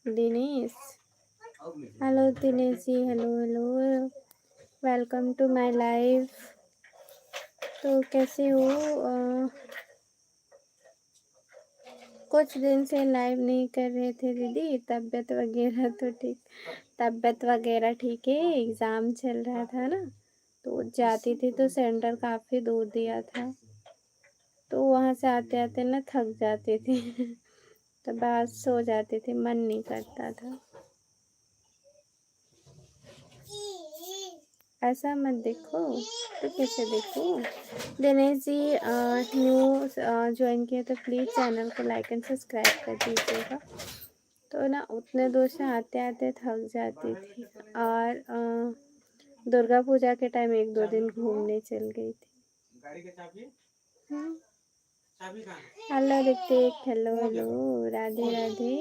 Dinesh. Hello Dinesh ji, hello hello, welcome to my live. तो कैसे हो? कुछ दिन से लाइव नहीं कर रहे थे दीदी, तबीयत वगैरह तो ठीक, तबीयत वगैरह ठीक है। एग्ज़ाम चल रहा था ना, तो जाती थी तो सेंटर काफ़ी दूर दिया था, तो वहाँ से आते आते ना थक जाती थी तो बस सो जाती थी, मन नहीं करता था। ऐसा मत देखो, तो कैसे देखो? दिनेश जी न्यू ज्वाइन किया तो प्लीज़ चैनल को लाइक एंड सब्सक्राइब कर दीजिएगा। तो ना उतने दूर से आते आते थक जाती थी, और दुर्गा पूजा के टाइम 1-2 दिन घूमने चल गई थी। Hello Hrithik, hello hello, Radhe Radhe.